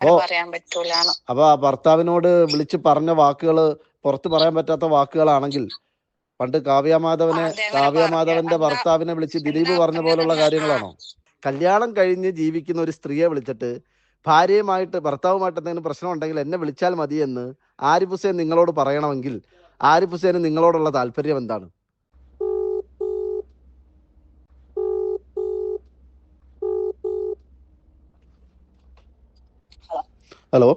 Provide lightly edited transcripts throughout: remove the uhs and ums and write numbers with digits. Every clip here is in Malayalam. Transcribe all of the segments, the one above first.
അപ്പോ പറയാൻ പറ്റൂലാണ്. അപ്പൊ ആ ഭർത്താവിനോട് വിളിച്ച് പറഞ്ഞ വാക്കുകള് പുറത്ത് പറയാൻ പറ്റാത്ത വാക്കുകളാണെങ്കിൽ പണ്ട് കാവ്യമാധവന്റെ ഭർത്താവിനെ വിളിച്ച് ദിലീപ് പറഞ്ഞ പോലുള്ള കാര്യങ്ങളാണോ? കല്യാണം കഴിഞ്ഞ് ജീവിക്കുന്ന ഒരു സ്ത്രീയെ വിളിച്ചിട്ട് ഭർത്താവുമായിട്ട് എന്തെങ്കിലും പ്രശ്നം ഉണ്ടെങ്കിൽ എന്നെ വിളിച്ചാൽ മതി എന്ന് ആരിഫ് ഹുസൈൻ നിങ്ങളോട് പറയണമെങ്കിൽ ആരിഫ് ഹുസൈന് നിങ്ങളോടുള്ള താല്പര്യം എന്താണ്? ഹലോ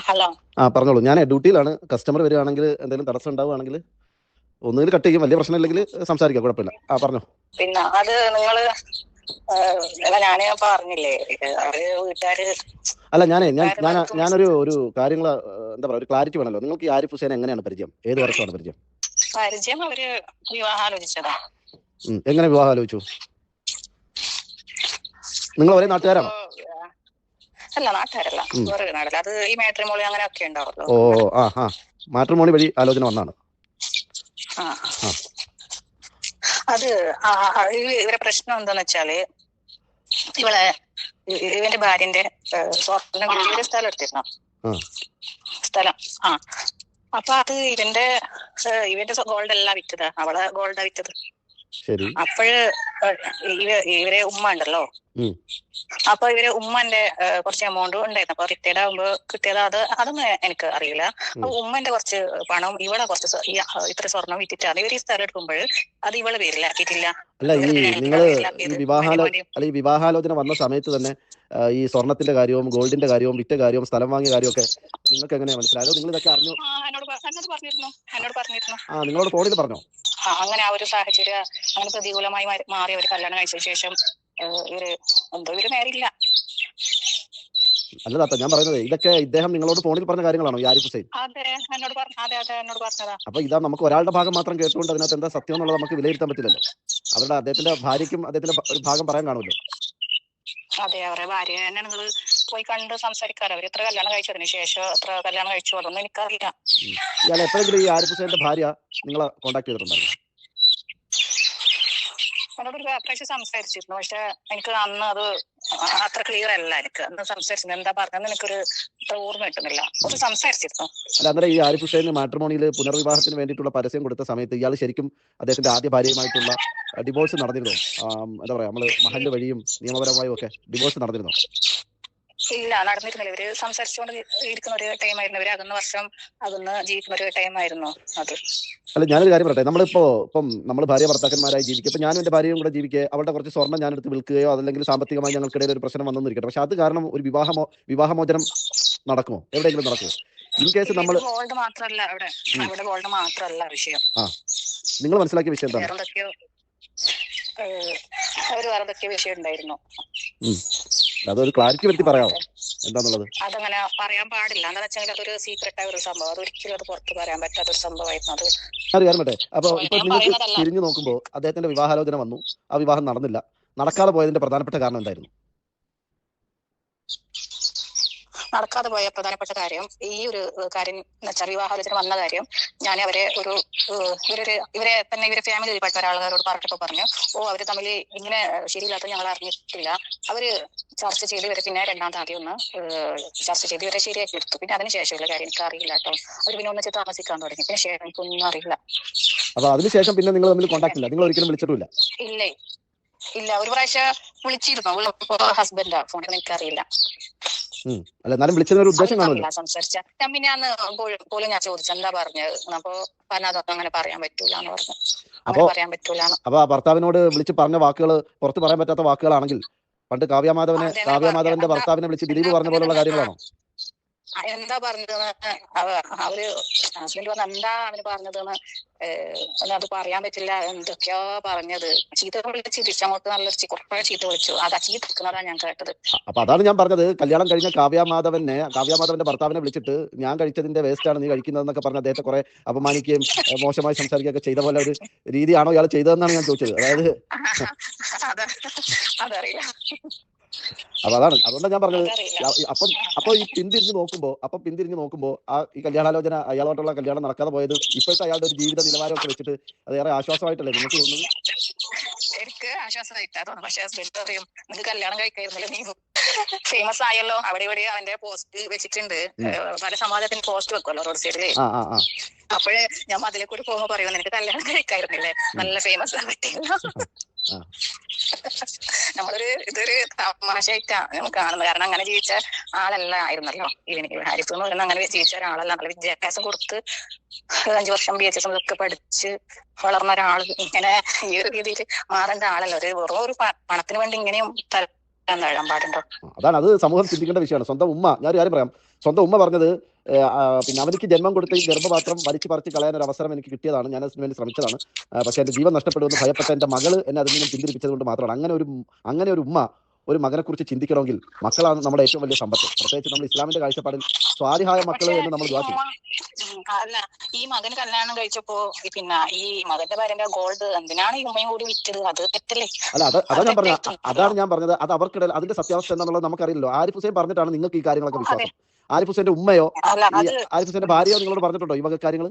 ഹലോ പറഞ്ഞോളൂ. ഞാൻ ഡ്യൂട്ടിയിലാണ്. കസ്റ്റമർ വരികയാണെങ്കിൽ എന്തെങ്കിലും തടസ്സം ഉണ്ടാവുകയാണെങ്കിൽ ഒന്നുകിൽ കട്ട് ചെയ്യും, വലിയ പ്രശ്നമില്ലെങ്കിൽ സംസാരിക്കാം, കുഴപ്പമില്ല. പറഞ്ഞോ. പിന്നെ അത് നിങ്ങള് ഞാനേ പറഞ്ഞില്ലേ വീട്ടുകാര്. അല്ല ഞാനൊരു കാര്യങ്ങൾ എന്താ പറയുക, ഒരു ക്ലാരിറ്റി വേണമല്ലോ. നിങ്ങൾക്ക് ഈ ആരിഫ് ഹുസൈൻ എങ്ങനെയാണ് പരിചയം? ഏത് വർഷമാണ് പരിചയം? അവര് വിവാഹാലോചിച്ചതാ. എങ്ങനെ വിവാഹം ആലോചിച്ചു? നിങ്ങൾ ഒരേ നാട്ടുകാരാണോ? അല്ല, നാട്ടുകാരല്ല, വേറെ നാടല്ല. അത് ഈ മാട്രിമോണി അങ്ങനെ ഒക്കെ ഉണ്ടാവല്ലോ. മാട്രിമോണി വഴി ആലോചന വന്നാണ്. അത് ഇവരെ പ്രശ്നം എന്താന്ന് വെച്ചാല്, ഇവന്റെ ഭാര്യന്റെ സ്വർണ്ണം കിട്ടിയ സ്ഥലം എടുത്തിരുന്നു. സ്ഥലം അപ്പൊ അത് ഇവന്റെ ഗോൾഡ് അല്ല വിറ്റത്, അവളെ ഗോൾഡാ വിറ്റത്. അപ്പോഴ് ഇവരെ ഉമ്മ ഉണ്ടല്ലോ, അപ്പൊ ഇവരെ ഉമ്മന്റെ കുറച്ച് എമൗണ്ട് ഉണ്ടായിരുന്നു. അപ്പൊ റിട്ടയർഡ് ആകുമ്പോ കിട്ടിയത് അതൊന്നും എനിക്ക് അറിയില്ല. അപ്പൊ ഉമ്മന്റെ കുറച്ച് പണം ഇവളെ കുറച്ച് ഇത്ര സ്വർണം വിറ്റിട്ടാണ് ഇവർ ഈ സ്ഥലം എടുക്കുമ്പോൾ അത് ഇവളെ പേരിലാക്കിയിട്ടില്ല. അല്ല, ഈ വിവാഹാലോചന വന്ന സമയത്ത് തന്നെ ഈ സ്വർണത്തിന്റെ കാര്യവും ഗോൾഡിന്റെ കാര്യവും വിറ്റ കാര്യവും സ്ഥലം വാങ്ങിയ കാര്യവും ഒക്കെ നിങ്ങൾക്ക് എങ്ങനെയാ മനസ്സിലായത്? നിങ്ങൾ ഇതൊക്കെ അറിഞ്ഞു? എന്നോട് പറഞ്ഞിരുന്നു. നിങ്ങളോട് ഫോണിൽ പറഞ്ഞോ? അങ്ങനെ ആ ഒരു സാഹചര്യം അങ്ങനെ പ്രതികൂലമായി മാറി അവർ കല്യാണം കഴിച്ച ശേഷം ഇവര് നേരില്ല. അല്ല താത്ത, ഞാൻ പറയുന്നത് ഇതൊക്കെ ഇദ്ദേഹം നിങ്ങളോട് ഫോണിൽ പറഞ്ഞ കാര്യങ്ങളാണോ ഈ ആരിഫ് ഹുസൈൻ? അതെ, എന്നോട് പറഞ്ഞതാ. അപ്പൊ ഇതാ നമുക്ക് ഒരാളുടെ ഭാഗം മാത്രം കേട്ടുകൊണ്ട് അതിനകത്ത് എന്താ സത്യം എന്നുള്ളത് നമുക്ക് വിലയിരുത്താൻ പറ്റില്ലല്ലോ. അദ്ദേഹത്തിന്റെ ഭാര്യയ്ക്കും അദ്ദേഹത്തിന്റെ ഒരു ഭാഗം പറയാൻ കാണുമല്ലോ. അതെ, അവരുടെ ഭാര്യ തന്നെ നിങ്ങൾ പോയി കണ്ട് സംസാരിക്കാറ്. അവർ എത്ര കല്യാണം കഴിച്ചതിന് ശേഷം എത്ര കല്യാണം കഴിച്ചു അതൊന്നും എനിക്കറിയില്ല. ഇയാൾ എപ്പോഴെങ്കിലും ഈ ആരിഫ് ഹുസൈന്റെ ഭാര്യ നിങ്ങളെ കോണ്ടാക്ട് ചെയ്തിട്ടുണ്ടായിരുന്നു? എന്നോട് ഒരു പ്രാവശ്യം സംസാരിച്ചിരുന്നു, പക്ഷെ എനിക്ക് അന്ന് അത് അത്ര ക്ലിയർ അല്ല. എനിക്ക് അന്ന് സംസാരിച്ചിരുന്നു, എന്താ പറഞ്ഞതെന്ന് എനിക്കൊരു ഓർമ്മ കിട്ടുന്നില്ല. ഒരു സംസാരിച്ചിരുന്നു. അല്ല, അന്നേരം ഈ ആരിഫ് ഹുസൈൻ മാട്രിമോണിയിൽ പുനർവിവാഹത്തിന് വേണ്ടിയിട്ടുള്ള പരസ്യം കൊടുത്ത സമയത്ത് ഇയാൾ ശരിക്കും അദ്ദേഹത്തിന്റെ ആദ്യ ഭാര്യയുമായിട്ടുള്ള ഡിവോഴ്സ് നടന്നിരുന്നോ? എന്താ പറയാ, നമ്മള് മഹല്ല് വഴിയും നിയമപരമായും ഒക്കെ ഡിവോഴ്സ് നടന്നിരുന്നോ? ഇല്ല, നടന്നിരുന്നില്ല. ഇവര് സംസാരിച്ചുകൊണ്ട് ഇരിക്കുന്ന ഒരു ടൈമായിരുന്നു. ഇവര് അകന്ന് ജീവിക്കുന്ന ഒരു ടൈമായിരുന്നു അത്. അല്ല, ഞാനൊരു കാര്യം പറയട്ടെ. ഇപ്പം നമ്മൾ ഭാര്യ ഭർത്താക്കന്മാരായി ജീവിക്കുക. ഇപ്പൊ ഞാനും എന്റെ ഭാര്യയും കൂടെ ജീവിക്കുക, അവളുടെ കുറച്ച് സ്വർണ്ണം ഞാൻ എടുത്ത് വിൽക്കുകയോ അതല്ലെങ്കിൽ സാമ്പത്തികമായി ഞങ്ങൾക്കിടയിൽ ഒരു പ്രശ്നം വന്നിരിക്കട്ടെ. പക്ഷെ അത് കാരണം ഒരു വിവാഹമോചനം നടക്കുമോ? എവിടെയെങ്കിലും നടക്കുമോ? ഇൻ കേസ് നമ്മൾ ഗോൾഡ് മാത്രമല്ല അവിടെ ഗോൾഡ് മാത്രമല്ല വിഷയം. നിങ്ങൾ മനസ്സിലാക്കിയ വിഷയം എന്താണ്? വേറെന്തൊക്കെയോ വിഷയം ഉണ്ടായിരുന്നു. അതൊരു ക്ലാരിറ്റി വരുത്തി പറയാമോ എന്താന്നുള്ളത്? അതങ്ങനെ പറയാൻ പാടില്ല. എന്താ വെച്ചാൽ അതൊരു സീക്രട്ട് ആയ ഒരു സംഭവം, അതൊരിക്കലും അത് പുറത്ത് പറയാൻ പറ്റാത്ത ഒരു സംഭവമായിരുന്നു അത്. കാര്യം പറ്റേ. അപ്പൊ നിങ്ങൾക്ക് തിരിഞ്ഞു നോക്കുമ്പോൾ അദ്ദേഹത്തിന്റെ വിവാഹാലോചന വന്നു, ആ വിവാഹം നടന്നില്ല. നടക്കാതെ പോയതിന്റെ പ്രധാനപ്പെട്ട കാരണം എന്തായിരുന്നു? നടക്കാതെ പോയ പ്രധാനപ്പെട്ട കാര്യം ഈ ഒരു കാര്യം എന്ന് വെച്ചാൽ, വിവാഹാലോചന വന്ന കാര്യം ഞാൻ അവരെ ഇവരെ ഫാമിലി ഉൾപ്പെട്ട ഒരാളുകാരോട് പറഞ്ഞപ്പോ പറഞ്ഞു, അവര് തമ്മിൽ ഇങ്ങനെ ശരിയില്ലാത്ത ഞങ്ങൾ അറിഞ്ഞിട്ടില്ല. അവര് ചർച്ച ചെയ്ത് ഇവരെ പിന്നെ രണ്ടാമത്തെ ആദ്യം ഒന്ന് ചർച്ച ചെയ്ത് ഇവരെ ശരിയാക്കി എടുത്തു. പിന്നെ അതിനുശേഷമുള്ള കാര്യം എനിക്ക് അറിയില്ല കേട്ടോ. അവർ പിന്നെ ഒന്നിച്ച് താമസിക്കാൻ തുടങ്ങി. പിന്നെ ശേഷം എനിക്കൊന്നും അറിയില്ല. അപ്പൊ അതിനുശേഷം പിന്നെ നിങ്ങൾ തമ്മിൽ കോൺടാക്ട് ഇല്ല? നിങ്ങൾ ഒരിക്കലും വിളിച്ചിട്ടില്ല? ഇല്ല, ഒരു പ്രാവശ്യം വിളിച്ചിരുന്നു. ഹസ്ബൻഡാ, ഫോണിൽ എനിക്കറിയില്ല. അല്ല, എന്നാലും വിളിച്ചതിന് ഒരു ഉദ്ദേശം കാണുമല്ലോ. സംസാരിച്ച ഞാൻ പിന്നെ അന്ന് പോലും ഞാൻ ചോദിച്ചു എന്താ പറഞ്ഞത്. അപ്പൊ പറഞ്ഞതൊന്നും അങ്ങനെ പറയാൻ പറ്റൂല എന്ന് പറഞ്ഞു. അപ്പൊ ആ ഭർത്താവിനോട് വിളിച്ച് പറഞ്ഞ വാക്കുകൾ പുറത്ത് പറയാൻ പറ്റാത്ത വാക്കുകളാണെങ്കിൽ പണ്ട് കാവ്യമാധവന്റെ ഭർത്താവിനെ വിളിച്ച് ദിലീപ് പറഞ്ഞ പോലുള്ള കാര്യങ്ങളാണോ? എന്താ പറഞ്ഞതെന്ന് അവര് ഹസ്ബൻഡ് പറഞ്ഞ എന്താ അവന് പറഞ്ഞതെന്ന് അത് പറയാൻ പറ്റില്ല. എന്തൊക്കെയാ പറഞ്ഞത്. ചീത്ത വിളിച്ച് തിരിച്ചങ്ങോട്ട് നല്ലൊരു കുറേ ചീത്ത വിളിച്ചു. അത് ചീത്ത നിൽക്കുന്നതാണ് ഞാൻ കേട്ടത്. അപ്പൊ അതാണ് ഞാൻ പറഞ്ഞത്. കല്യാണം കഴിഞ്ഞ കാവ്യമാധവന്റെ ഭർത്താവിനെ വിളിച്ചിട്ട് ഞാൻ കഴിച്ചതിന്റെ വേസ്റ്റ് ആണ് നീ കഴിക്കുന്നതെന്നൊക്കെ പറഞ്ഞ് അദ്ദേഹത്തെ കുറെ അപമാനിക്കുകയും മോശമായി സംസാരിക്കുകയൊക്കെ ചെയ്ത പോലെ ഒരു രീതിയാണോ ഇയാൾ ചെയ്തതെന്നാണ് ഞാൻ ചോദിച്ചത്. അതായത് അപ്പൊ അതാണ്, അതുകൊണ്ടാണ് ഞാൻ പറഞ്ഞത്. അപ്പൊ ഈ പിന്തിരിഞ്ഞു നോക്കുമ്പോ ഈ കല്യാണാലോചന അയാളോട്ടുള്ള കല്യാണം നടക്കാതെ പോയത് ഇപ്പോഴത്തെ അയാളുടെ ഒരു ജീവിത നിലവാരമൊക്കെ വെച്ചിട്ട് അത് ഏറെ ആശ്വാസമായിട്ടല്ലേ നിങ്ങൾക്ക് തോന്നുന്നത്? എനിക്ക് ആശ്വാസമായിട്ടാ തോന്നുന്നു. പക്ഷെ ഹസ്ബൻഡ് പറയും നിനക്ക് കല്യാണം കഴിക്കായിരുന്നല്ലോ, നീ ഫേമസ് ആയല്ലോ, അവിടെ ഇവിടെ അവന്റെ പോസ്റ്റ് വെച്ചിട്ടുണ്ട്, പല സമാജത്തിന് പോസ്റ്റ് വെക്കുമല്ലോ റോഡ് സൈഡില്. അപ്പോഴേ ഞാൻ അതിലെ കൂടി പോകുമ്പോ പറയുന്നത് നിനക്ക് കല്യാണം കഴിക്കായിരുന്നില്ലേ, നല്ല ഫേമസ് ആകാൻ പറ്റില്ല. ഇതൊരു തമാശയായിട്ടാ നമുക്ക് കാണുന്നത്. കാരണം അങ്ങനെ ജീവിച്ച ആളല്ല ആയിരുന്നല്ലോ ഇവന്. ഹാരിഫ് എന്ന് പറയുന്ന അങ്ങനെ ജീവിച്ച ഒരാളല്ല. നല്ല വിദ്യാഭ്യാസം കൊടുത്ത് 5 വർഷം BHS ഒക്കെ പഠിച്ച് വളർന്ന ഒരാള് ഇങ്ങനെ ഈ ഒരു രീതിയിൽ മാറേണ്ട ആളല്ല. വെറും ഒരു പണത്തിന് വേണ്ടി ഇങ്ങനെയും താഴാൻ പാടുണ്ടോ? അതാണ്, അത് സമൂഹം ചിന്തിക്കേണ്ട വിഷയമാണ്. സ്വന്തം ഉമ്മ, ഞാനൊരു കാര്യം പറയാം, സ്വന്തം ഉമ്മ പറഞ്ഞത് പിന്നെ അവനിക്ക് ജന്മം കൊടുത്ത ഈ ഗർഭപാത്രം വലിച്ചു പറിച്ച് കളയാൻ ഒരു അവസരം എനിക്ക് കിട്ടിയതാണ്, ഞാൻ അതിന് വേണ്ടി ശ്രമിച്ചതാണ്, പക്ഷെ എന്റെ ജീവൻ നഷ്ടപ്പെടുമെന്ന് ഭയപ്പെട്ട എന്റെ മകള് എന്നെ അതിൽ നിന്നും പിന്തിരിപ്പിച്ചത് കൊണ്ട് മാത്രമാണ്. അങ്ങനെ ഒരു ഉമ്മ ഒരു മകനെ കുറിച്ച് ചിന്തിക്കണമെങ്കിൽ മക്കളാണ് നമ്മുടെ ഏറ്റവും വലിയ സമ്പത്ത്. പ്രത്യേകിച്ച് നമ്മൾ ഇസ്ലാമിന്റെ കാഴ്ചപ്പാടിൽ സ്വാലിഹായ മക്കള് എന്ന് നമ്മൾ ദ്വാ ചെയ്യും. അല്ല, ഈ മകൻ കല്യാണം കഴിച്ചപ്പോ പിന്നെ ഈ മകന്റെ ഭാര്യന്റെ ഗോൾഡ് എന്തിനാണ് ഈ ഉമ്മയും കൂടി വിറ്റത്? അത് തെറ്റല്ലേ? അല്ല, അതാണ് ഞാൻ പറഞ്ഞത്. അത് അവർക്കിടയിൽ അതിന്റെ സത്യാവസ്ഥ എന്താണെന്നുള്ളത് നമുക്കറിയില്ലല്ലോ. ആരിഫ് ഹുസൈൻ പറഞ്ഞിട്ടാണ് നിങ്ങൾക്ക് ഈ കാര്യങ്ങളൊക്കെ വിശ്വാസം. ആരിഫ് ഹുസൈന്റെ ഉമ്മയോ ആരിഫ് ഹുസൈന്റെ ഭാര്യയോ നിങ്ങളോട് പറഞ്ഞിട്ടുണ്ടോ ഈ വക കാര്യങ്ങൾ?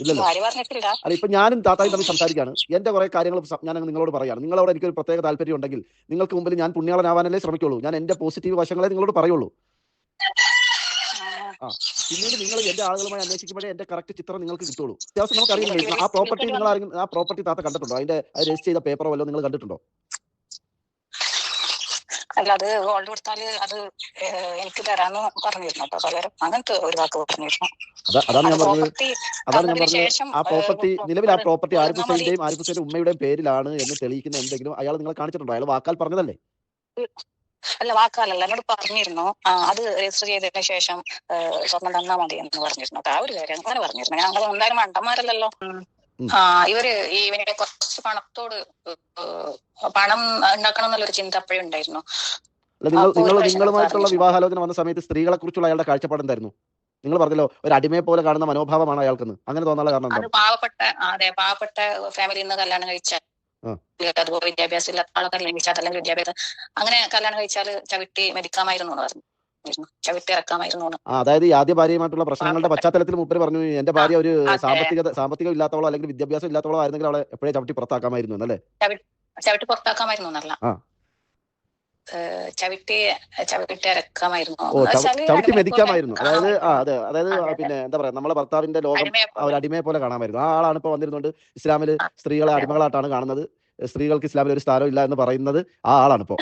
ഇല്ലല്ലോ. അല്ല, ഇപ്പൊ ഞാനും താത്തായും തമ്മിൽ സംസാരിക്കുകയാണ്, എന്റെ കുറെ കാര്യങ്ങൾ ഞാൻ നിങ്ങളോട് പറയുകയാണ്. നിങ്ങളോട് എനിക്കൊരു പ്രത്യേക താല്പര്യം ഉണ്ടെങ്കിൽ നിങ്ങൾക്ക് മുമ്പിൽ ഞാൻ പുണ്യാളനാവാനല്ലേ ശ്രമിക്കുള്ളൂ. ഞാൻ എന്റെ പോസിറ്റീവ് വശങ്ങളെ നിങ്ങളോട് പറയുള്ളൂ. പിന്നീട് നിങ്ങൾ എന്റെ ആളുകളുമായി അന്വേഷിക്കുമ്പോഴേ എന്റെ കറക്റ്റ് ചിത്രം നിങ്ങൾക്ക് കിട്ടുള്ളൂ. അത്യാവശ്യം നമുക്ക് അറിയില്ല. ആ പ്രോപ്പർട്ടി നിങ്ങൾ ആ പ്രോപ്പർട്ടി താത്ത കണ്ടിട്ടുണ്ടോ? അതിന്റെ രജിസ്റ്റർ ചെയ്ത പേപ്പറോ വല്ലോ നിങ്ങൾ കണ്ടിട്ടുണ്ടോ? അല്ല, അത് ഗോൾഡ് കൊടുത്താല് അത് എനിക്ക് തരാന്ന് പറഞ്ഞിരുന്നു കേട്ടോ പലരും. അങ്ങനത്തെ ഒരു വാക്ക് പറഞ്ഞിരുന്നു. അതാണ് ഞാൻ പറഞ്ഞത്. ആ പ്രോപ്പർട്ടി നിലവിൽ ആ പ്രോപ്പർട്ടി ആരിഫ് ഹുസൈന്റെയും ആരിഫ് ഹുസൈന്റെ ഉമ്മയുടെയും പേരിലാണ് എന്ന് തെളിയിക്കുന്ന എന്തെങ്കിലും അയാൾ നിങ്ങളെ കാണിച്ചിട്ടുണ്ടോ? അയാൾ വാക്കാൽ പറഞ്ഞതല്ലേ? അല്ല, വാക്കാലല്ല, എന്നോട് പറഞ്ഞിരുന്നു. അത് രജിസ്റ്റർ ചെയ്തതിന് ശേഷം സ്വർണ്ണം തന്നാ മതി എന്ന് പറഞ്ഞിരുന്നു. ആ ഒരു കാര്യം അങ്ങനെ പറഞ്ഞിരുന്നു. ഞങ്ങൾ എന്തായാലും മണ്ടന്മാരല്ലല്ലോ. ഇവര് ഇവനെ കുറച്ച് പണം ഉണ്ടാക്കണം എന്നുള്ളൊരു ചിന്ത അപ്പോഴും ഉണ്ടായിരുന്നു. നിങ്ങളുമായിട്ടുള്ള വിവാഹാലോചന വന്ന സമയത്ത് സ്ത്രീകളെ കുറിച്ചുള്ള അയാളുടെ കാഴ്ചപ്പാട് എന്തായിരുന്നു? നിങ്ങൾ പറഞ്ഞല്ലോ ഒരു അടിമയെ പോലെ കാണുന്ന മനോഭാവമാണ് അയാൾക്കെന്ന്. അങ്ങനെ തോന്നാനുള്ള കാരണം അത് പാവപ്പെട്ട ഫാമിലിയിൽ നിന്ന് കല്യാണം കഴിച്ചാൽ, അതുപോലെ വിദ്യാഭ്യാസം ഇല്ലാത്ത ആളെ കല്യാണം കഴിച്ചാൽ, അല്ലെങ്കിൽ വിദ്യാഭ്യാസം അങ്ങനെ കല്യാണം കഴിച്ചാൽ ചവിട്ടി മരിക്കാമായിരുന്നു എന്ന് പറഞ്ഞു. ചവിട്ടി ഇറക്കാമായിരുന്നു. അതായത് ഈ ആദ്യ ഭാര്യയുമായിട്ടുള്ള പ്രശ്നങ്ങളുടെ പശ്ചാത്തലത്തിൽ മൂപ്പര് പറഞ്ഞു എന്റെ ഭാര്യ ഒരു സാമ്പത്തികം ഇല്ലാത്തവളോ അല്ലെങ്കിൽ വിദ്യാഭ്യാസം ഇല്ലാത്തവളോ ആയിരുന്നെങ്കിൽ അവളെ എപ്പോഴേ ചവിട്ടി പുറത്താക്കാമായിരുന്നു എന്നല്ലേ? ചവിട്ടി പുറത്താക്കാമായിരുന്നു എന്നല്ല, ചവിട്ടി ഇറക്കാമായിരുന്നു, ചവിട്ടി മെതിക്കാമായിരുന്നു. അതായത് പിന്നെ എന്താ പറയാ, നമ്മളെ ഭർത്താവിന്റെ ലോകം ഒരു അടിമയെ പോലെ കാണാമായിരുന്നു. ആ ആളാണ് ഇപ്പൊ വന്നിരുന്നുകൊണ്ട് ഇസ്ലാമില് സ്ത്രീകളെ അടിമകളായിട്ടാണ് കാണുന്നത്, സ്ത്രീകൾക്ക് ഇസ്ലാമിൽ ഒരു സ്ഥാനം ഇല്ല എന്ന് പറയുന്നത് ആ ആളാണ് ഇപ്പൊ.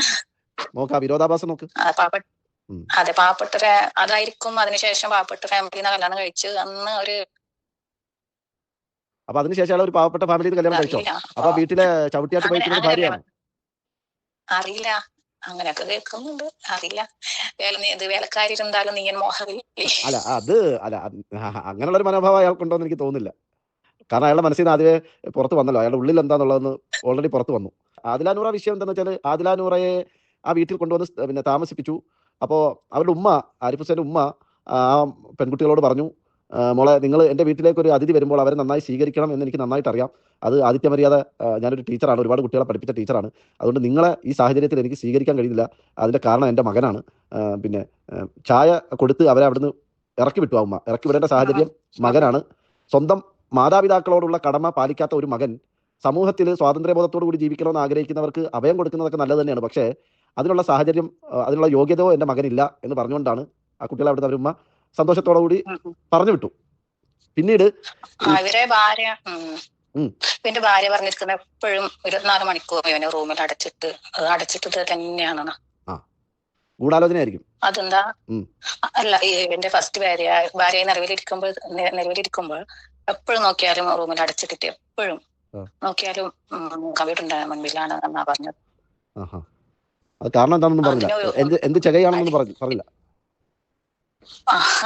നോക്കാം, വിരോധാഭാസം നോക്ക്. അതെ, പാവപ്പെട്ട അതായിരിക്കും. അതിനുശേഷം പാവപ്പെട്ട ഫാമിലിന്ന് കല്യാണം കഴിച്ച് അന്ന് ഒരു അപ്പൊ അതിനുശേഷം ഒരു പാവപ്പെട്ട ഫാമിലിയിൽ കല്യാണം കഴിച്ചോ? അപ്പൊ വീട്ടിലെ ചവിട്ടിയായിട്ട് പോയിരിക്കുന്നത് ഭാര്യയാണ്? അറിയില്ല, അങ്ങനെയൊക്കെ കേൾക്കുന്നുണ്ട്, അറിയില്ല. വേലക്കാരി இருந்தாലും നീ മോഹമില്ലേ? അങ്ങനെയുള്ള ഒരു മനോഭാവം അയാൾക്കുണ്ടോന്ന് എനിക്ക് തോന്നുന്നില്ല. കാരണം അയാളുടെ മനസ്സിൽ നിന്ന് ആദ്യമേ പുറത്ത് വന്നല്ലോ, അയാളുടെ ഉള്ളിൽ എന്താന്നുള്ളതെന്ന് ഓൾറെഡി പുറത്ത് വന്നു. ആദിലാനൂറ വിഷയം എന്താന്ന് വെച്ചാൽ, ആദിലാനൂറയെ ആ വീട്ടിൽ കൊണ്ടുവന്ന് പിന്നെ താമസിപ്പിച്ചു. അപ്പോൾ അവരുടെ ഉമ്മ, ആരിഫ് ഹുസൈന്റെ ഉമ്മ ആ പെൺകുട്ടികളോട് പറഞ്ഞു, മോളെ നിങ്ങൾ എൻ്റെ വീട്ടിലേക്ക് ഒരു അതിഥി വരുമ്പോൾ അവരെ നന്നായി സ്വീകരിക്കണം എന്ന് എനിക്ക് നന്നായിട്ട് അറിയാം. അത് ആദിത്യ മര്യാദ, ഞാനൊരു ടീച്ചറാണ്, ഒരുപാട് കുട്ടികളെ പഠിപ്പിച്ച ടീച്ചറാണ്. അതുകൊണ്ട് നിങ്ങളെ ഈ സാഹചര്യത്തിൽ എനിക്ക് സ്വീകരിക്കാൻ കഴിയില്ല. അതിൻ്റെ കാരണം എൻ്റെ മകനാണ്. പിന്നെ ചായ കൊടുത്ത് അവരെ അവിടുന്ന് ഇറക്കി വിട്ടു. ഉമ്മ ഇറക്കി വിടേണ്ട സാഹചര്യം മകനാണ്. സ്വന്തം മാതാപിതാക്കളോടുള്ള കടമ പാലിക്കാത്ത ഒരു മകൻ സമൂഹത്തിൽ സ്വാതന്ത്ര്യബോധത്തോടു കൂടി ജീവിക്കണമെന്ന് ആഗ്രഹിക്കുന്നവർക്ക് അഭയം കൊടുക്കുന്നതൊക്കെ നല്ലത് തന്നെയാണ്. പക്ഷേ അതിനുള്ള സാഹചര്യം, അതിനുള്ള യോഗ്യതയോ എൻ്റെ മകനില്ല എന്ന് പറഞ്ഞുകൊണ്ടാണ് ആ കുട്ടികളെ അവിടുത്തെ അവരുമ്മ സന്തോഷത്തോടു കൂടി പറഞ്ഞു വിട്ടു. പിന്നീട് എന്റെ ഭാര്യ പറഞ്ഞിരിക്കുന്ന എപ്പോഴും 24 മണിക്കൂർ ഇവനെ റൂമിൽ അടച്ചിട്ട് തന്നെയാണ്. ഗൂഢാലോചനയായിരിക്കും. അതെന്താ? അല്ല, എന്റെ ഫസ്റ്റ് ഭാര്യ നിലവിലിരിക്കുമ്പോൾ എപ്പോഴും നോക്കിയാലും റൂമിൽ അടച്ചിട്ടിട്ട് എപ്പോഴും നോക്കിയാലും കമ്പ്യൂട്ടറിന്റെ മുൻപിലാണ് എന്നാ പറഞ്ഞത്. കാരണം എന്താണെന്നും പറഞ്ഞില്ല, എന്ത് ചെകയാണെന്നൊന്നും പറഞ്ഞില്ല.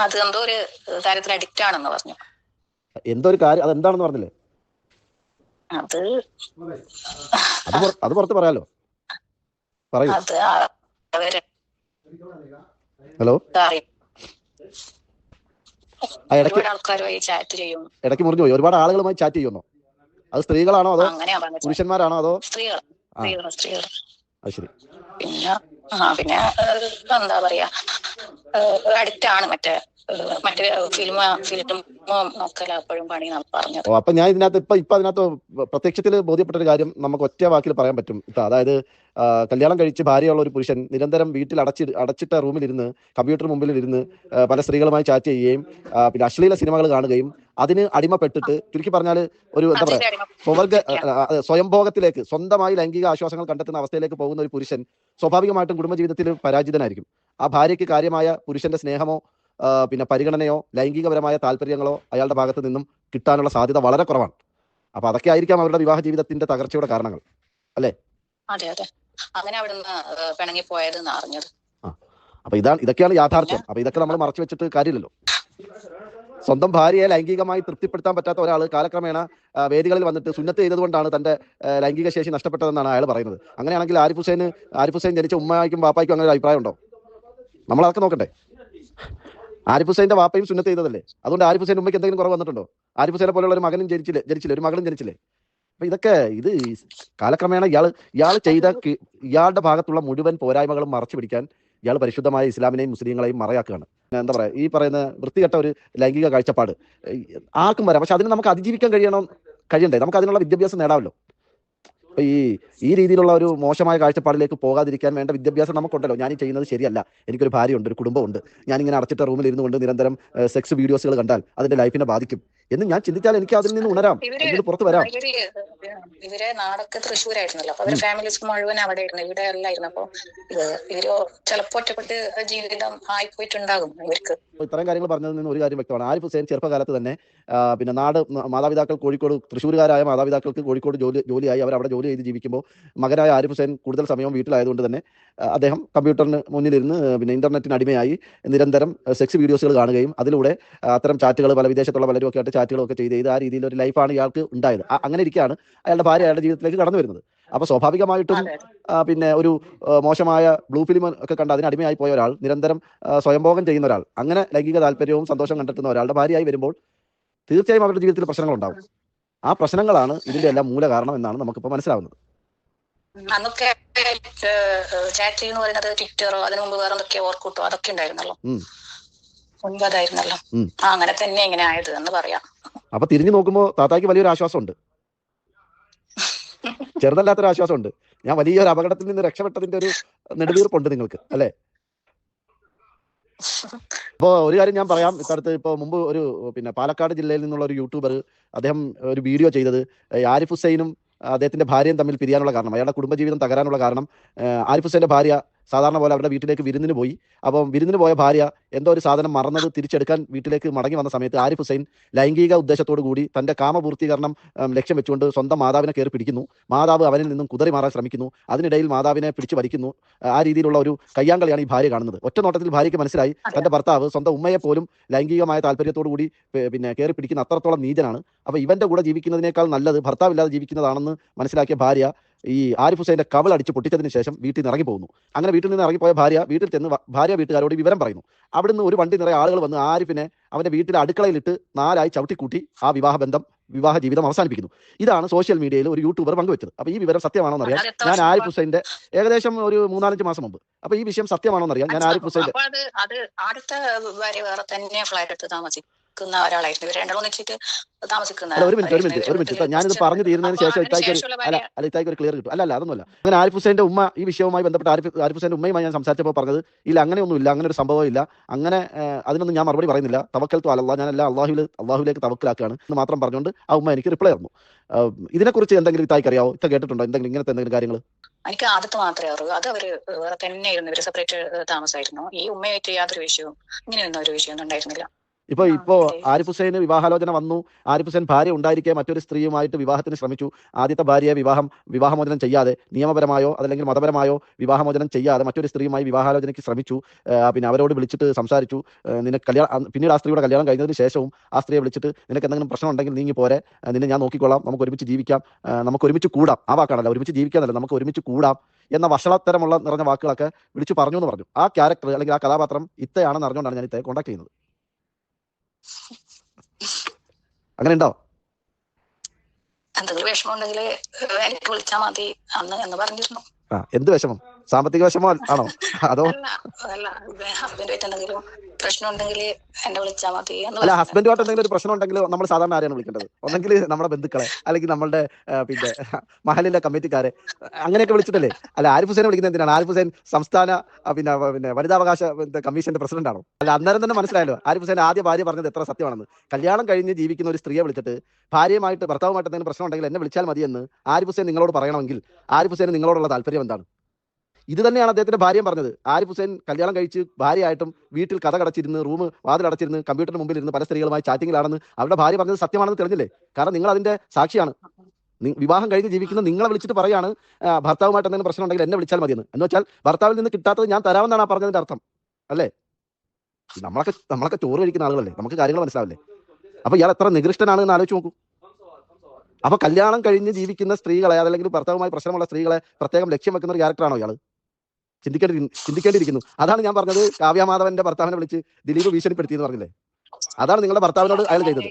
അത് എന്തോ ഒരു കാര്യത്തിൽ അഡിക്റ്റ് ആണെന്ന് പറഞ്ഞു. എന്തോ ഒരു കാര്യം, അതെന്താണെന്ന് പറഞ്ഞില്ലേ? അത് പുറത്ത് പറയാലോ, പറയൂ. ഹലോ, ഇടയ്ക്ക് മുറിഞ്ഞു പോയി. ഒരുപാട് ആളുകളുമായി ചാറ്റ് ചെയ്യുന്നോ? അത് സ്ത്രീകളാണോ അതോ പുരുഷന്മാരാണോ അതോ? സ്ത്രീകൾ. അത് ശരി. പിന്നെ എന്താ പറയാ, അഡിക്റ്റ് ആണ്. മറ്റേ മറ്റേ ഫിലിം നോക്കല അപ്പോഴും പണി പറഞ്ഞത്. അപ്പൊ ഞാൻ ഇതിനകത്ത് ഇപ്പൊ അതിനകത്ത് പ്രത്യക്ഷത്തിൽ ബോധ്യപ്പെട്ട ഒരു കാര്യം നമുക്ക് ഒറ്റ വാക്കിൽ പറയാൻ പറ്റും. അതായത് കല്യാണം കഴിച്ച് ഭാര്യയുള്ള ഒരു പുരുഷൻ നിരന്തരം വീട്ടിൽ അടച്ചിട്ട റൂമിലിരുന്ന് കമ്പ്യൂട്ടർ മുമ്പിൽ ഇരുന്ന് പല സ്ത്രീകളുമായി ചാറ്റ് ചെയ്യുകയും പിന്നെ അശ്ലീല സിനിമകൾ കാണുകയും അതിന് അടിമപ്പെട്ടിട്ട് ചുരുക്കി പറഞ്ഞാൽ ഒരു എന്താ പറയാ സ്വയംഭോഗത്തിലേക്ക് സ്വന്തമായി ലൈംഗിക ആശ്വാസങ്ങൾ കണ്ടെത്തുന്ന അവസ്ഥയിലേക്ക് പോകുന്ന ഒരു പുരുഷൻ സ്വാഭാവികമായിട്ടും കുടുംബജീവിതത്തിൽ പരാജിതനായിരിക്കും. ആ ഭാര്യയ്ക്ക് കാര്യമായ പുരുഷന്റെ സ്നേഹമോ പിന്നെ പരിഗണനയോ ലൈംഗികപരമായ താല്പര്യങ്ങളോ അയാളുടെ ഭാഗത്ത് നിന്നും കിട്ടാനുള്ള സാധ്യത വളരെ കുറവാണ്. അപ്പൊ അതൊക്കെ ആയിരിക്കാം അവരുടെ വിവാഹ ജീവിതത്തിന്റെ തകർച്ചയുടെ കാരണങ്ങൾ, അല്ലേ? അതെ അതെ, അങ്ങനെ അവിടുന്ന് പിണങ്ങി പോയത് അറിഞ്ഞത്. അപ്പൊ ഇതൊക്കെയാണ് യാഥാർത്ഥ്യം. അപ്പൊ ഇതൊക്കെ നമ്മൾ മറച്ചു വെച്ചിട്ട് കാര്യമില്ലല്ലോ. സ്വന്തം ഭാര്യയെ ലൈംഗികമായി തൃപ്തിപ്പെടുത്താൻ പറ്റാത്ത ഒരാൾ കാലക്രമേണ വേദികളിൽ വന്നിട്ട് സുന്നത്ത് ചെയ്തതുകൊണ്ടാണ് തന്റെ ലൈംഗിക ശേഷി നഷ്ടപ്പെട്ടതെന്നാണ് അയാൾ പറയുന്നത്. അങ്ങനെയാണെങ്കിൽ ആരിഫ് ഹുസൈൻ ജനിച്ച ഉമ്മയ്ക്കും വാപ്പായ്ക്കും അങ്ങനെ ഒരു അഭിപ്രായം ഉണ്ടോ? നമ്മളതൊക്കെ നോക്കണ്ടേ. ആരിഫ് ഹുസൈന്റെ വാപ്പയും സുന്നത്ത് ചെയ്തതല്ലേ? അതുകൊണ്ട് ആരിഫ് ഹുസൈൻ ഉമ്മയ്ക്ക് എന്തെങ്കിലും കുറവ് വന്നിട്ടുണ്ടോ? ആരിഫ് ഹുസൈനെ പോലുള്ള ഒരു മകനും ജനിച്ചില്ലേ, ഒരു മകളും ജനിച്ചില്ലേ? അപ്പൊ ഇത് കാലക്രമേണ ഇയാൾ ചെയ്ത ഇയാളുടെ ഭാഗത്തുള്ള മുഴുവൻ പോരായ്മകളും മറച്ചു പിടിക്കാൻ ഇയാൾ പരിശുദ്ധമായ ഇസ്ലാമിനെയും മുസ്ലിങ്ങളെയും മറയാക്കുകയാണ്. എന്താ പറയാ, ഈ പറയുന്ന വൃത്തികെട്ട ഒരു ലൈംഗിക കാഴ്ചപ്പാട് ആർക്കും വരാം. പക്ഷെ അതിന് നമുക്ക് അതിജീവിക്കാൻ കഴിയണ്ടേ? നമുക്ക് അതിനുള്ള വിദ്യാഭ്യാസം നേടാമല്ലോ. അപ്പൊ ഈ രീതിയിലുള്ള ഒരു മോശമായ കാഴ്ചപ്പാടിലേക്ക് പോകാതിരിക്കാൻ വേണ്ട വിദ്യാഭ്യാസം നമുക്കുണ്ടല്ലോ. ഞാൻ ഈ ചെയ്യുന്നത് ശരിയല്ല, എനിക്കൊരു ഭാര്യയുണ്ട്, ഒരു കുടുംബമുണ്ട്, ഞാനിങ്ങനെ അടച്ചിട്ട റൂമിൽ ഇരുന്നു കൊണ്ട് നിരന്തരം സെക്സ് വീഡിയോസുകൾ കണ്ടാൽ അതിന്റെ ലൈഫിനെ ബാധിക്കും എന്ന് ഞാൻ ചിന്തിച്ചാൽ എനിക്ക് അതിൽ നിന്ന് ഉണരാം, അതിൽ പുറത്ത് വരാം. ഇവരെ നാടൊക്കെ തൃശ്ശൂരായിരുന്നല്ലോ, അപ്പൊ അവരുടെ ഫാമിലീസ് മുഴുവൻ അവിടെ ആയിരുന്നു, ഇവിടെ അല്ലായിരുന്നു. അപ്പൊ ഇവര് ചിലപ്പോ ഒറ്റപ്പെട്ട് ജീവിതം ആയിപ്പോയിട്ടുണ്ടാകും ഇവർക്ക്. ഇത്തരം കാര്യങ്ങൾ പറഞ്ഞതിൽ നിന്ന് ഒരു കാര്യം വ്യക്തമാണ്. ആരിഫ് ഹുസൈൻ ചെറുപ്പകാലത്ത് തന്നെ പിന്നെ മാതാപിതാക്കൾ കോഴിക്കോട്, തൃശ്ശൂരുകാരായ മാതാപിതാക്കൾക്ക് കോഴിക്കോട് ജോലിയായി അവർ അവിടെ ജോലി ചെയ്ത് ജീവിക്കുമ്പോൾ മകനായ ആരിഫ് ഹുസൈൻ കൂടുതൽ സമയവും വീട്ടിലായതുകൊണ്ട് തന്നെ അദ്ദേഹം കമ്പ്യൂട്ടറിന് മുന്നിലിരുന്ന് പിന്നെ ഇന്റർനെറ്റിന് അടിമയായി നിരന്തരം സെക്സ് വീഡിയോസുകൾ കാണുകയും അതിലൂടെ അത്തരം ചാറ്റുകൾ പല വിദേശത്തുള്ള പലരും ഒക്കെ ആയിട്ട് ചാറ്റുകളൊക്കെ ചെയ്ത് ആ രീതിയിൽ ഒരു ലൈഫാണ് ഇയാൾക്ക് ഉണ്ടായത്. അങ്ങനെ ഇരിക്കുകയാണ് അയാളുടെ ഭാര്യ അയാളുടെ ജീവിതത്തിലേക്ക് കടന്നു വരുന്നത്. അപ്പൊ സ്വാഭാവികമായിട്ടും പിന്നെ ഒരു മോശമായ ബ്ലൂ ഫിലിം ഒക്കെ കണ്ട് അതിന് അടിമയായി പോയ ഒരാൾ, നിരന്തരം സ്വയംഭോഗം ചെയ്യുന്ന ഒരാൾ, അങ്ങനെ ലൈംഗിക താല്പര്യവും സന്തോഷം കണ്ടെത്തുന്ന ഒരാളുടെ ഭാര്യയായി വരുമ്പോൾ തീർച്ചയായും അവരുടെ ജീവിതത്തിൽ പ്രശ്നങ്ങൾ ഉണ്ടാവും. ആ പ്രശ്നങ്ങളാണ് ഇതിന്റെ എല്ലാം മൂല കാരണം എന്നാണ് നമുക്കിപ്പോൾ മനസ്സിലാവുന്നത്. അന്നൊക്കെ ചാറ്റ് എന്ന് പറയുന്നത് ട്വിറ്ററോ അതിനു മുമ്പ് വേറെ എന്തൊക്കെയോ ഓർക്കൂട്ടോ അതൊക്കെ ഉണ്ടായിരുന്നല്ലോ, മുൻപതായിരുന്നല്ലോ. അങ്ങനെ തന്നെ ഇങ്ങനെ ആയത് എന്ന് പറയാം. അപ്പൊ തിരിഞ്ഞു നോക്കുമ്പോ താത്താക്ക് വലിയൊരു ആശ്വാസമുണ്ട്, ചെറുതല്ലാത്തൊരു ആശ്വാസമുണ്ട്. ഞാൻ വലിയൊരു അപകടത്തിൽ നിന്ന് രക്ഷപ്പെട്ടതിന്റെ ഒരു നെടുവീർപ്പുണ്ട് നിങ്ങൾക്ക്, അല്ലെ? ഇപ്പോ ഒരു കാര്യം ഞാൻ പറയാം. ഇത്തരത്ത് ഇപ്പോൾ മുമ്പ് ഒരു പിന്നെ പാലക്കാട് ജില്ലയിൽ നിന്നുള്ള ഒരു യൂട്യൂബർ അദ്ദേഹം ഒരു വീഡിയോ ചെയ്തത് ആരിഫ് ഹുസൈനും അദ്ദേഹത്തിന്റെ ഭാര്യയും തമ്മിൽ പിരിയാനുള്ള കാരണം, അയാളുടെ കുടുംബജീവിതം തകരാനുള്ള കാരണം, ആരിഫ് ഹുസൈന്റെ ഭാര്യ സാധാരണ പോലെ അവരുടെ വീട്ടിലേക്ക് വിരുന്നിന് പോയി. അപ്പം വിരുന്നിന് പോയ ഭാര്യ എന്തോ ഒരു സാധനം മറന്നത് തിരിച്ചെടുക്കാൻ വീട്ടിലേക്ക് മടങ്ങി വന്ന സമയത്ത് ആരിഫ് ഹുസൈൻ ലൈംഗിക ഉദ്ദേശത്തോടു കൂടി തന്റെ കാമപൂർത്തീകരണം ലക്ഷ്യം വെച്ചുകൊണ്ട് സ്വന്തം മാതാവിനെ കയറി പിടിക്കുന്നു. മാതാവ് അവനിൽ നിന്നും കുതറി മാറാൻ ശ്രമിക്കുന്നു. അതിനിടയിൽ മാതാവിനെ പിടിച്ചു വലിക്കുന്നു. ആ രീതിയിലുള്ള ഒരു കയ്യാങ്കളിയാണ് ഈ ഭാര്യ കാണുന്നത്. ഒറ്റ നോട്ടത്തിൽ ഭാര്യയ്ക്ക് മനസ്സിലായി തന്റെ ഭർത്താവ് സ്വന്തം ഉമ്മയെ പോലും ലൈംഗികമായ താല്പര്യത്തോടു കൂടി പിന്നെ കയറി പിടിക്കുന്ന അത്രത്തോളം നീചനാണ്. അപ്പൊ ഇവന്റെ കൂടെ ജീവിക്കുന്നതിനേക്കാൾ നല്ലത് ഭർത്താവില്ലാതെ ജീവിക്കുന്നതാണെന്ന് മനസ്സിലാക്കിയ ഭാര്യ ഈ ആരിഫ് ഹുസൈന്റെ കവൾ അടിച്ച് പൊട്ടിച്ചതിന് ശേഷം വീട്ടിൽ നിന്ന് ഇറങ്ങി പോകുന്നു. അങ്ങനെ വീട്ടിൽ നിന്ന് ഇറങ്ങിപ്പോയ ഭാര്യ വീട്ടിൽ ചെന്ന് ഭാര്യ വീട്ടുകാരോട് വിവരം പറയുന്നു. അവിടുന്ന് ഒരു വണ്ടി നിറയെ ആളുകൾ വന്ന് ആരിഫിനെ അവന്റെ വീട്ടിലെ അടുക്കളയിലിട്ട് 4 ആയി ചവിട്ടിക്കൂട്ടി ആ വിവാഹ ജീവിതം അവസാനിപ്പിക്കുന്നു. ഇതാണ് സോഷ്യൽ മീഡിയയിൽ ഒരു യൂട്യൂബർ പങ്കുവെച്ചത്. അപ്പൊ ഈ വിവരം സത്യമാണോ എന്നറിയാൻ ഞാൻ ആരിഫ് ഹുസൈന്റെ ഏകദേശം ഒരു 3-4 മാസം മുമ്പ്, അപ്പൊ ഈ വിഷയം സത്യമാണോ എന്നറിയാൻ ഞാൻ ആരിഫ് ഹുസൈന്റെ ഒരു മിനിറ്റ് ഞാനിത് പറഞ്ഞു തീരുന്നതിന് ശേഷം ഇത്തായിക്ക് ഒരു ക്ലിയർ കിട്ടും. അല്ല അതൊന്നുമല്ല. അങ്ങനെ ആരിഫ് ഹുസൈന്റെ ഉമ്മ ഈ വിഷയവുമായി ബന്ധപ്പെട്ട് ആരിഫ് ഹുസൈന്റെ ഉമ്മയുമായി ഞാൻ സംസാരിച്ചപ്പോൾ പറഞ്ഞത് ഇല്ല, അങ്ങനെയൊന്നുമില്ല, അങ്ങനെ ഒരു സംഭവം ഇല്ല, അങ്ങനെ അതിനൊന്നും ഞാൻ മറുപടി പറയുന്നില്ല, തവക്കൽത്തു അലല്ലാഹ്, ഞാനെല്ലാം അള്ളാഹുലേക്ക് തവക്കലാക്കുകയാണ് എന്ന് മാത്രം പറഞ്ഞുകൊണ്ട് ആ ഉമ്മ എനിക്ക് റിപ്ലൈ തന്നു. ഇതിനെക്കുറിച്ച് എന്തെങ്കിലും ഇത്തായിക്ക് അറിയാവോ? ഇത്ത കേട്ടിട്ടുണ്ടോ എന്തെങ്കിലും ഇങ്ങനത്തെ എന്തെങ്കിലും കാര്യങ്ങൾ? എനിക്ക് ആദ്യത്തെ മാത്രമേ അറിയൂ. അത് അവര് വേറെ തന്നെയായിരുന്നു, ഇവര് സെപ്പറേറ്റ് താമസമായിരുന്നു. ഈ ഉമ്മയായിട്ട് യാതൊരു വിഷയവും ഇങ്ങനെയൊന്നും ഒരു വിഷയമൊന്നും ഉണ്ടായിരുന്നില്ല. ഇപ്പോ ആരിഫ് ഹുസൈന് വിവാഹാലോചന വന്നു. ആരിഫ് ഹുസൈൻ ഭാര്യ ഉണ്ടായിരിക്കെ മറ്റൊരു സ്ത്രീയുമായിട്ട് വിവാഹത്തിന് ശ്രമിച്ചു. ആദ്യത്തെ ഭാര്യയെ വിവാഹമോചനം ചെയ്യാതെ, നിയമപരമായോ അതല്ലെങ്കിൽ മതപരമായോ വിവാഹമോചനം ചെയ്യാതെ മറ്റൊരു സ്ത്രീയുമായി വിവാഹാലോചനയ്ക്ക് ശ്രമിച്ചു. പിന്നെ അവരോട് വിളിച്ചിട്ട് സംസാരിച്ചു. പിന്നീട് ആ സ്ത്രീയുടെ കല്യാണം കഴിഞ്ഞതിന് ശേഷവും ആ സ്ത്രീയെ വിളിച്ചിട്ട് നിനക്ക് എന്തെങ്കിലും പ്രശ്നം ഉണ്ടെങ്കിൽ നീങ്ങി പോരെ, നിന്നെ ഞാൻ നോക്കിക്കൊള്ളാം, നമുക്ക് ഒരുമിച്ച് ജീവിക്കാം, നമുക്ക് ഒരുമിച്ച് കൂടാം. ആ വാക്കാണല്ലോ, ഒരുമിച്ച് ജീവിക്കാന്നല്ല, നമുക്ക് ഒരുമിച്ച് കൂടാം എന്ന വഷളത്തരമുള്ള നിറഞ്ഞ വാക്കുകളൊക്കെ വിളിച്ചു പറഞ്ഞു എന്ന് പറഞ്ഞു. ആ ക്യാരക്ടർ അല്ലെങ്കിൽ ആ കഥാപാത്രം ഇത്തയാണെന്ന് അറിഞ്ഞുകൊണ്ടാണ് ഞാൻ ഇത്തയെ കോൺടാക്ട് ചെയ്യുന്നത്. അങ്ങനെ ഉണ്ടോ? എന്തെങ്കിലും വിഷമം ഉണ്ടെങ്കിൽ എനിക്ക് വിളിച്ചാൽ മതി അന്ന് എന്ന് പറഞ്ഞിരുന്നു. എന്ത് വിഷമം? സാമ്പത്തിക വിഷമോ ആണോ? അതോ ഹസ്ബൻഡായിട്ട് എന്തെങ്കിലും പ്രശ്നം ഉണ്ടെങ്കിൽ എന്നെ വിളിച്ചാൽ മതി എന്ന് അല്ല, പറഞ്ഞു. ഹസ്ബൻഡുമായിട്ട് എന്തെങ്കിലും ഒരു പ്രശ്നം ഉണ്ടെങ്കിൽ നമ്മൾ സാധാരണ ആരെയാണ് വിളിക്കേണ്ടത്? ഒന്നെങ്കിൽ നമ്മുടെ ബന്ധുക്കളെ, അല്ലെങ്കിൽ നമ്മളുടെ പിന്നെ മഹലിലെ കമ്മിറ്റിക്കാരെ, അങ്ങനെയൊക്കെ വിളിച്ചിട്ടല്ലേ? അല്ല, ആരിഫ് ഹുസൈനെ വിളിക്കുന്നത് എന്തിനാണ്? ആരിഫ് ഹുസൈൻ സംസ്ഥാന പിന്നെ വനിതാവകാശ കമ്മീഷന്റെ പ്രസിഡന്റ് ആണോ? അല്ല, അന്നേരം തന്നെ മനസ്സിലായല്ലോ ആരിഫ് ഹുസൈൻ ആദ്യ ഭാര്യ പറഞ്ഞത് എത്ര സത്യമാണെന്ന്. കല്യാണം കഴിഞ്ഞ് ജീവിക്കുന്ന ഒരു സ്ത്രീയെ വിളിച്ചിട്ട് ഭർത്താവുമായിട്ട് എന്തെങ്കിലും പ്രശ്നം ഉണ്ടെങ്കിൽ എന്നെ വിളിച്ചാൽ മതിയെന്ന് ആരിഫ് ഹുസൈൻ നിങ്ങളോട് പറയണമെങ്കിൽ ആരിഫ് ഹുസൈൻ നിങ്ങളോടുള്ള താല്പര്യം എന്താണ്? ഇത് തന്നെയാണ് അദ്ദേഹത്തിന്റെ ഭാര്യയും പറഞ്ഞത്. ആരിഫ് ഹുസൈൻ കല്യാണം കഴിച്ച് ഭാര്യയായിട്ടും വീട്ടിൽ കഥ കടച്ചിരുന്ന് വാതിലടച്ചിരുന്ന് കമ്പ്യൂട്ടറിന് മുമ്പിൽ ഇരുന്ന് പല സ്ത്രീകളുമായി ചാറ്റിങ്ങിലാണെന്ന് അവരുടെ ഭാര്യ പറഞ്ഞത് സത്യമാണെന്ന് തെളിഞ്ഞില്ലേ? കാരണം നിങ്ങൾ അതിന്റെ സാക്ഷിയാണ്. വിവാഹം കഴിഞ്ഞ് ജീവിക്കുന്ന നിങ്ങളെ വിളിച്ചിട്ട് പറയാണ് ഭർത്താവുമായിട്ട് എന്തെങ്കിലും പ്രശ്നം ഉണ്ടെങ്കിൽ എന്നെ വിളിച്ചാൽ മതിയെന്ന്. എന്ന് വെച്ചാൽ ഭർത്താവിൽ നിന്ന് കിട്ടാത്തത് ഞാൻ തരാമെന്നാണ് ആ പറഞ്ഞതിന്റെ അർത്ഥം അല്ലേ? നമ്മളൊക്കെ ചോറ് കഴിക്കുന്ന ആളുകളല്ലേ, നമുക്ക് കാര്യങ്ങൾ മനസ്സിലാവില്ലേ? അപ്പൊ ഇയാൾ എത്ര നികൃഷ്ടനാണ് എന്ന് ആലോചിച്ച് നോക്കൂ. അപ്പൊ കല്യാണം കഴിഞ്ഞ് ജീവിക്കുന്ന സ്ത്രീകളെ, അതല്ലെങ്കിൽ ഭർത്താവുമായി പ്രശ്നമുള്ള സ്ത്രീകളെ പ്രത്യേകം ലക്ഷ്യം വെക്കുന്ന ഒരു ക്യാരക്ടറാണോ ഇയാൾ? ചിന്തിക്കേണ്ടിയിരിക്കുന്നു. അതാണ് ഞാൻ പറഞ്ഞത്, കാവ്യമാധവന്റെ ഭർത്താവിനെ വിളിച്ച് ദിലീപ് ഭീഷണിപ്പെടുത്തി എന്ന് പറഞ്ഞില്ലേ? അതാണ് നിങ്ങളുടെ ഭർത്താവിനോട് അയാൾ ചെയ്തത്.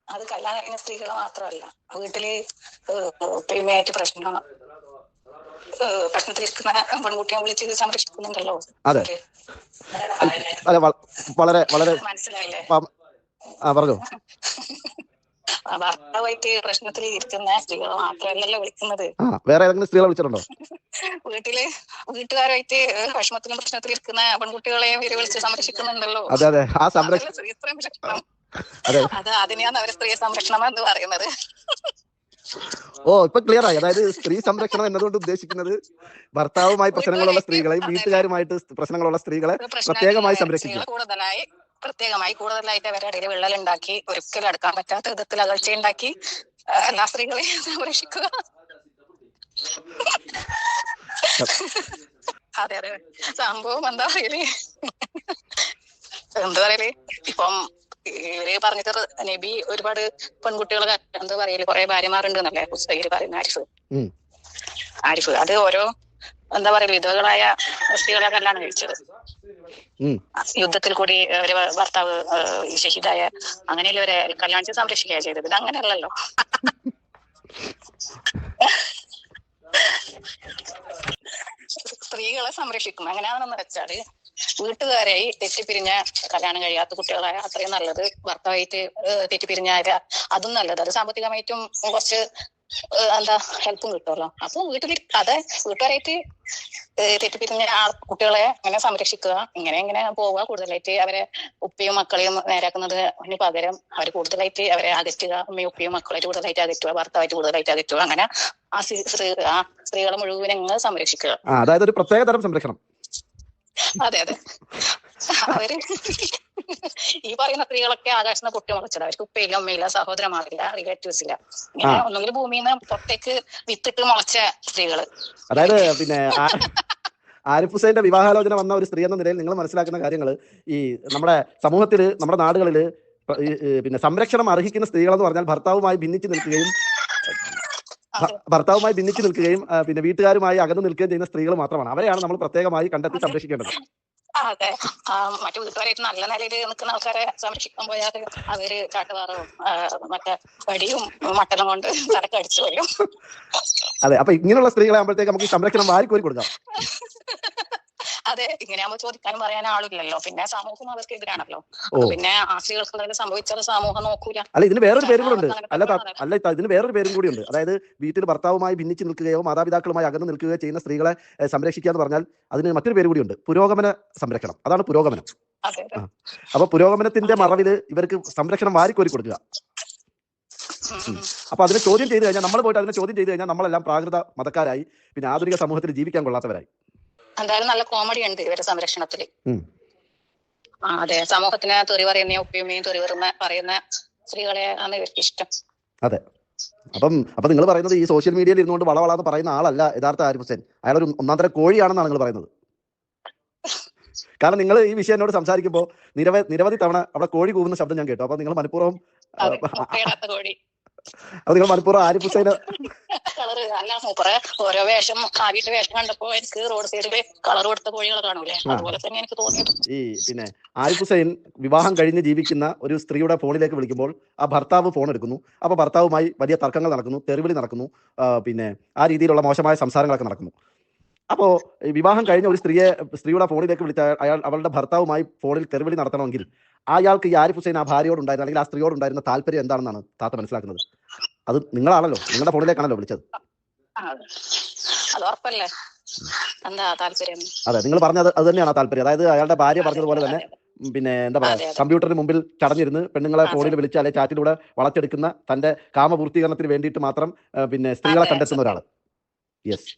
അത് കല്യാണം കഴിഞ്ഞ സ്ത്രീകളെ മാത്രമല്ല, വീട്ടില് പ്രേമയായിട്ട് പ്രശ്നത്തിലിരിക്കുന്ന പെൺകുട്ടിയെ വിളിച്ച് സംരക്ഷിക്കുന്നുണ്ടല്ലോ. അതെ അതെ, വളരെ വളരെ മനസ്സിലായില്ലേ? പറഞ്ഞു. ഭർത്താവായിട്ട് പ്രശ്നത്തിൽ ഇരിക്കുന്ന സ്ത്രീകളെ മാത്രമല്ലല്ലോ വിളിക്കുന്നത്. വേറെ ഏതെങ്കിലും സ്ത്രീകളെ വിളിച്ചിട്ടുണ്ടോ? വീട്ടുകാരായിട്ട് വിഷമത്തിലും പ്രശ്നത്തിൽ ഇരിക്കുന്ന പെൺകുട്ടികളെയും ഇവര് വിളിച്ച് സംരക്ഷിക്കുന്നുണ്ടല്ലോ. അതെ അതെ, ആ സംരക്ഷണം. അത് അതിനെയാണ് അവര് സ്ത്രീ സംരക്ഷണം എന്ന് പറയുന്നത്. ഓ, ഇപ്പൊ ക്ലിയർ ആയി. അതായത് സ്ത്രീ സംരക്ഷണം എന്നതുകൊണ്ട് ഉദ്ദേശിക്കുന്നത് ഭർത്താവുമായി പ്രശ്നങ്ങളുള്ള സ്ത്രീകളെയും വീട്ടുകാരുമായിട്ട് പ്രശ്നങ്ങളുള്ള സ്ത്രീകളെ പ്രത്യേകമായി സംരക്ഷിക്കുക. കൂടുതലായിട്ട് അവരുടെ ഇടയിൽ വിള്ളലുണ്ടാക്കി ഒരിക്കലും അടുക്കാൻ പറ്റാത്ത വിധത്തിൽ അകൽച്ചയുണ്ടാക്കി എല്ലാ സ്ത്രീകളെയും സംരക്ഷിക്കുക. അതെ അതെ, സംഭവം എന്താ പറയല് ഇപ്പം ഇവര് പറഞ്ഞത് നബി ഒരുപാട് പെൺകുട്ടികളെ എന്താ പറയല് കുറെ ഭാര്യമാരുണ്ട് എന്നല്ലേ പുസ്തകത്തിൽ പറയുന്ന ആരിഫ്. അത് ഓരോ എന്താ പറയല് വിധവകളായ സ്ത്രീകളെ കല്യാണം കഴിച്ചത്. യുദ്ധത്തിൽ കൂടി ഒരു ഭർത്താവ് ഷഹീദായ അങ്ങനെയുള്ളവരെ കല്യാണിച്ച് സംരക്ഷിക്കുക ചെയ്തത്. ഇത് അങ്ങനെയല്ലല്ലോ. സ്ത്രീകളെ സംരക്ഷിക്കും. എങ്ങനെയാണെന്ന് വെച്ചാല് വീട്ടുകാരായി തെറ്റിപ്പിരിഞ്ഞ കല്യാണം കഴിയാത്ത കുട്ടികളായ അത്രയും നല്ലത്. ഭർത്താവായിട്ട് തെറ്റിപ്പിരിഞ്ഞാല് അതും നല്ലത്. അത് സാമ്പത്തികമായിട്ടും കുറച്ച് എന്താ ഹെൽപ്പും കിട്ടുമല്ലോ. അപ്പൊ വീട്ടുകാരായിട്ട് തെറ്റിപ്പിരിഞ്ഞ കുട്ടികളെ അങ്ങനെ സംരക്ഷിക്കുക. ഇങ്ങനെ പോവുക. കൂടുതലായിട്ട് അവരെ ഉപ്പയും മക്കളെയും നേരാക്കുന്നതിന് പകരം അവർ കൂടുതലായിട്ട് അവരെ അകറ്റുക. ഉമ്മയും ഉപ്പയും മക്കളായിട്ട് കൂടുതലായിട്ട് അകറ്റുക, ഭർത്താവായിട്ട് കൂടുതലായിട്ട് അകറ്റുക. അങ്ങനെ ആ സ്ത്രീകളെ മുഴുവൻ ഇങ്ങനെ സംരക്ഷിക്കുക. അതായത് ഒരു പ്രത്യേക തരം സംരക്ഷണം. അതെ അതെ, അവര് ഈ പറയുന്ന സ്ത്രീകളൊക്കെ ആകാശത്ത് പൊട്ടി മുളച്ചത്. അവർക്ക് ഉപ്പയില്ല, ഉമ്മയില്ല, സഹോദരന്മാരില്ല, റിലേറ്റീവ്സ് ഇല്ല. ഇങ്ങനെ ഒന്നുകിൽ ഭൂമിയിൽ നിന്ന് പുറത്തേക്ക് വിത്തിട്ട് മുളച്ച സ്ത്രീകള്. അതായത് പിന്നെ ആരിഫ് ഹുസൈന്റെ വിവാഹാലോചന വന്ന ഒരു സ്ത്രീ എന്ന നിലയിൽ നിങ്ങൾ മനസ്സിലാക്കുന്ന കാര്യങ്ങൾ ഈ നമ്മുടെ സമൂഹത്തിൽ, നമ്മുടെ നാടുകളിൽ പിന്നെ സംരക്ഷണം അർഹിക്കുന്ന സ്ത്രീകൾ എന്ന് പറഞ്ഞാൽ ഭർത്താവുമായി ഭിന്നിച്ച് നിൽക്കുകയും പിന്നെ വീട്ടുകാരുമായി അകന്നു നിൽക്കുകയും ചെയ്യുന്ന സ്ത്രീകൾ മാത്രമാണ്. അവരെയാണ് നമ്മൾ പ്രത്യേകമായി കണ്ടെത്തി സംരക്ഷിക്കേണ്ടത്. അതെ, മറ്റു വീട്ടുകാരായിട്ട് നല്ല നിലയിൽ നിൽക്കുന്ന ആൾക്കാരെ സംരക്ഷിക്കാൻ പോയാൽ അവര് ചാട്ടുപാറവും മറ്റേ വടിയും മട്ടലും കൊണ്ട് തലക്കടിച്ചു വരും. അതെ, അപ്പൊ ഇങ്ങനെയുള്ള സ്ത്രീകളെ ആകുമ്പോഴത്തേക്ക് നമുക്ക് സംരക്ഷണം വാരിക്കോരി കൊടുക്കാം. അതെ, ഇങ്ങനെയാകുമ്പോ ചോദിക്കാനും പറയാനും ആളില്ലല്ലോ. പിന്നെ സമൂഹം അവർക്ക് എതിരാണല്ലോ. പിന്നെ ആ സ്ത്രീകൾക്ക് എന്തെങ്കിലും സംഭവിച്ചാൽ സമൂഹം നോക്കൂല. അല്ല, ഇതിന് വേറൊരു പേരും കൂടെ ഉണ്ട്. ഇതിന് വേറൊരു പേരും കൂടിയുണ്ട്. അതായത് വീട്ടിൽ ഭർത്താവുമായി ഭിന്നിച്ച് നിൽക്കുകയോ മാതാപിതാക്കളുമായി അകന്നു നിൽക്കുകയോ ചെയ്യുന്ന സ്ത്രീകളെ സംരക്ഷിക്കുക എന്ന് പറഞ്ഞാൽ അതിന് മറ്റൊരു പേര് കൂടിയുണ്ട്, പുരോഗമന സംരക്ഷണം. അതാണ് പുരോഗമനം. അപ്പൊ പുരോഗമനത്തിന്റെ മറവില് ഇവർക്ക് സംരക്ഷണം വാരിക്കോരി കൊടുക്കുക. അപ്പൊ അതിനെ ചോദ്യം ചെയ്ത് കഴിഞ്ഞാൽ, നമ്മൾ പോയിട്ട് അതിനെ ചോദ്യം ചെയ്ത് കഴിഞ്ഞാൽ നമ്മളെല്ലാം പ്രാകൃത മതക്കാരായി, പിന്നെ ആധുനിക സമൂഹത്തിൽ ജീവിക്കാൻ കൊള്ളാത്തവരായി. എന്തായാലും നല്ല കോമഡി ഉണ്ട് ഇവരുടെ സംരക്ഷണത്തില്. അതെ, സമൂഹത്തിന് തെറി പറയുന്ന ഉപ്പയുമ്മയും തെറി പറയുന്ന സ്ത്രീകളെ ആണ് ഇവർക്ക് ഇഷ്ടം. അതെ, അപ്പൊ നിങ്ങൾ പറയുന്നത് ഈ സോഷ്യൽ മീഡിയയിൽ ഇരുന്നുകൊണ്ട് വളവളാന്ന് പറയുന്ന ആളല്ല യഥാർത്ഥ ആരിഫ് ഹുസൈൻ. അയാൾ ഒരു ഒന്നാന്തര കോഴിയാണെന്നാണ് നിങ്ങൾ പറയുന്നത്. കാരണം നിങ്ങൾ ഈ വിഷയം എന്നോട് സംസാരിക്കുമ്പോൾ നിരവധി തവണ അവിടെ കോഴി കൂവുന്ന ശബ്ദം ഞാൻ കേട്ടു. അപ്പൊ നിങ്ങൾ മനഃപൂർവ്വം ആരിഫ് ഹുസൈന് ഓരോ വേഷം കണ്ടപ്പോ എനിക്ക് റോഡ് സൈഡില് കളർ കൊടുത്ത കോഴികളെ കാണൂലേ, അതുപോലെ തന്നെ എനിക്ക് തോന്നിയത്. ഈ പിന്നെ ആരിഫ് ഹുസൈൻ വിവാഹം കഴിഞ്ഞ് ജീവിക്കുന്ന ഒരു സ്ത്രീയുടെ ഫോണിലേക്ക് വിളിക്കുമ്പോൾ ആ ഭർത്താവ് ഫോൺ എടുക്കുന്നു. അപ്പൊ ഭർത്താവുമായി വലിയ തർക്കങ്ങൾ നടക്കുന്നു, തെറിവിളി നടക്കുന്നു, പിന്നെ ആ രീതിയിലുള്ള മോശമായ സംസാരങ്ങളൊക്കെ നടക്കുന്നു. അപ്പോ ഈ വിവാഹം കഴിഞ്ഞ ഒരു സ്ത്രീയുടെ ഫോണിലേക്ക് വിളിച്ച അവളുടെ ഭർത്താവുമായി ഫോണിൽ തെരുവിളി നടത്തണമെങ്കിൽ അയാൾക്ക് ഈ ആരിഫ് ഹുസൈൻ ആ ഭാര്യയോട് ഉണ്ടായിരുന്ന അല്ലെങ്കിൽ ആ സ്ത്രീയോട് ഉണ്ടായിരുന്ന താല്പര്യം എന്താണെന്നാണ് താത്ത മനസ്സിലാക്കുന്നത്? അത് നിങ്ങളാണല്ലോ, നിങ്ങളുടെ ഫോണിലേക്കാണല്ലോ വിളിച്ചത്. അത് ഉറപ്പല്ലേ, എന്താ താല്പര്യം? അതെ, നിങ്ങൾ പറഞ്ഞത് അത് തന്നെയാണ് താല്പര്യം. അതായത് അയാളുടെ ഭാര്യ പറഞ്ഞതുപോലെ തന്നെ പിന്നെ എന്താ പറയാ, കമ്പ്യൂട്ടറിന് മുമ്പിൽ ചടഞ്ഞിരുന്ന് പെണ്ണുങ്ങളെ ഫോണിൽ വിളിച്ച് അല്ലെങ്കിൽ ചാറ്റിലൂടെ വളച്ചെടുക്കുന്ന തന്റെ കാമപൂർത്തീകരണത്തിന് വേണ്ടിയിട്ട് മാത്രം പിന്നെ സ്ത്രീകളെ കണ്ടെത്തുന്ന ഒരാൾ. യെസ്.